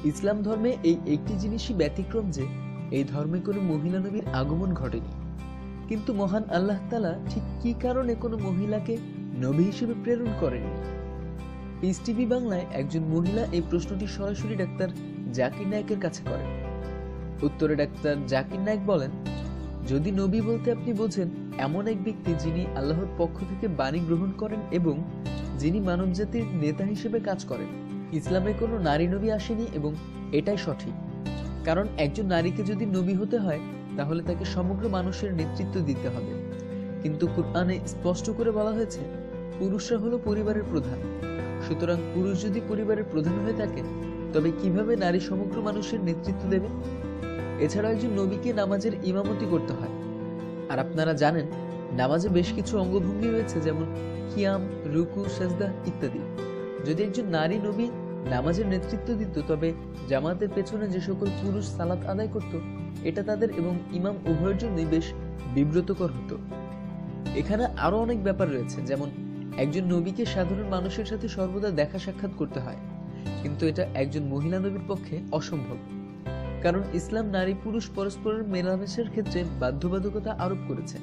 ইসলাম ধর্মে এই একটি জিনিসই ব্যতিক্রম যে এই ধর্মে কোনো মহিলা নবীর আগমন ঘটেনি। কিন্তু মহান আল্লাহ তাআলা ঠিক কি কারণে কোনো মহিলাকে নবী হিসেবে প্রেরণ করেননি? পিস টিভি বাংলায় একজন মহিলা এই প্রশ্নটি সরাসরি ডাক্তার জাকির নায়েকের কাছে করেন। উত্তরে ডাক্তার জাকির নায়েক বলেন, যদি নবী বলতে আপনি বোঝেন এমন এক ব্যক্তি যিনি আল্লাহর পক্ষ থেকে বাণী গ্রহণ করেন এবং যিনি মানবজাতির নেতা হিসেবে কাজ করেন, ইসলামে কোনো নারী নবী আসেনি এবং এটাই সঠিক। কারণ একজন নারীকে যদি নবী হতে হয় তাহলে তাকে সমগ্র মানুষের নেতৃত্ব দিতে হবে। কিন্তু কুরআনে স্পষ্ট করে বলা হয়েছে পুরুষরা হলো পরিবারের প্রধান। সুতরাং পুরুষ যদি পরিবারের প্রধান হয়ে থাকে তবে কিভাবে নারী সমগ্র মানুষের নেতৃত্ব দেবে? এছাড়াও একজন নবীকে নামাজের ইমামতি করতে হয়। আর আপনারা জানেন নামাজে বেশ কিছু অঙ্গভঙ্গি রয়েছে, যেমন কিয়াম, রুকু, সাজদা ইত্যাদি। যদি একজন নারী নবী নামাজের নেতৃত্ব দিত তবে জামাতের পেছনে যে সকল পুরুষ সালাত আদায় করত এটা তাদের এবং ইমাম উভয়ের জন্যই বেশ বিব্রতকর হতো। এখানে আরো অনেক ব্যাপার রয়েছে, যেমন একজন নবীকে সাধারণ মানুষের সাথে সর্বদা দেখা সাক্ষাৎ করতে হয়, কিন্তু এটা একজন মহিলা নবীর পক্ষে অসম্ভব। কারণ ইসলাম নারী পুরুষ পরস্পরের মেলামেশার ক্ষেত্রে বাধ্যবাধকতা আরোপ করেছে।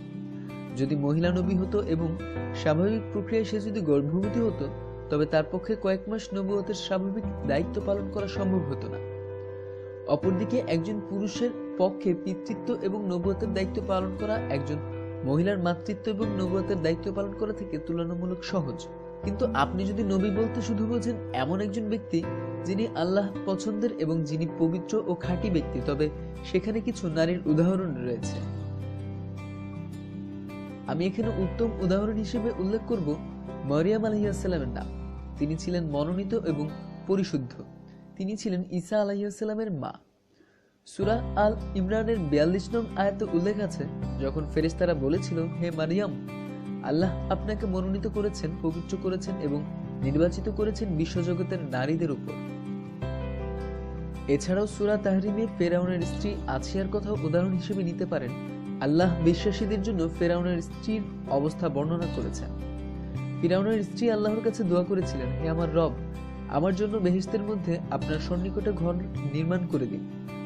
যদি মহিলা নবী হতো এবং স্বাভাবিক প্রক্রিয়ায় সে যদি গর্ভবতী হতো তবে তার পক্ষে কয়েক মাস নবুয়তের স্বাভাবিক দায়িত্ব পালন করা সম্ভব হতো না। অপরদিকে একজন পুরুষের পক্ষে পিতৃত্ব এবং নবুয়তের দায়িত্ব পালন করা একজন মহিলার মাতৃত্ব এবং নবুয়তের দায়িত্ব পালন করা থেকে তুলনামূলক সহজ। কিন্তু আপনি যদি নবী বলতে শুধু বোঝেন এমন একজন ব্যক্তি যিনি আল্লাহ পছন্দের এবং যিনি পবিত্র ও খাঁটি ব্যক্তি, তবে সেখানে কিছু নারীর উদাহরণ রয়েছে। আমি এখানে উত্তম উদাহরণ হিসেবে উল্লেখ করব মরিয়ম আলাইহিস সালামের নাম। তিনি ছিলেন মনোনীত এবং পরিশুদ্ধ। তিনি ছিলেন ঈসা আলাইহিস সালামের মা। সূরা আল ইমরানের 42 নং আয়াতে উল্লেখ আছে, যখন ফেরেশতারা বলেছিল, হে মারিয়াম, আল্লাহ আপনাকে মনোনীত করেছেন, পবিত্র করেছেন এবং নির্বাচিত করেছেন বিশ্বজগতের নারীদের উপর। এছাড়াও সূরা তাহরিমে ফেরাউনের স্ত্রী আছিয়ার কথা উদাহরণ হিসেবে নিতে পারেন। আল্লাহ বিশ্বাসীদের জন্য ফেরাউনের স্ত্রীর অবস্থা বর্ণনা করেছেন। ফিরাউনের স্ত্রী আল্লাহর কাছে দোয়া করেছিলেন, হে আমার রব, আমার জন্য বেহেশতের মধ্যে আপনার সন্নিকটে ঘর নির্মাণ করে দিন,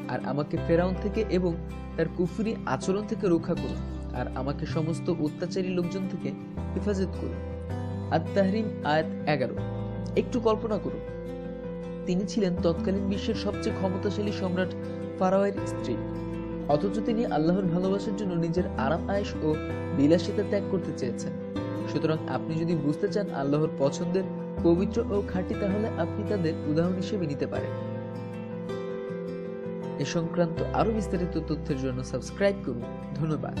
আর আমাকে ফেরাউন থেকে এবং তার কুফরি আচরণ থেকে রক্ষা করুন, আর আমাকে সমস্ত অত্যাচারী লোকজন থেকে হেফাজত করুন। আত-তাহরিম আয়াত 11। একটু কল্পনা করুন, তিনি ছিলেন তৎকালীন বিশ্বের সবচেয়ে ক্ষমতাশালী সম্রাট ফারাওয়ের স্ত্রী, অথচ তিনি আল্লাহর ভালোবাসার জন্য নিজের আরাম আয়েশ ও বিলাসিতা ত্যাগ করতে চেয়েছেন। সুতরাং আপনি যদি বুঝতে চান আল্লাহর পছন্দের, পবিত্র ও খাঁটি, তাহলে আপনি তাদের উদাহরণ হিসেবে নিতে পারেন। এ সংক্রান্ত আরো বিস্তারিত তথ্যের জন্য সাবস্ক্রাইব করুন। ধন্যবাদ।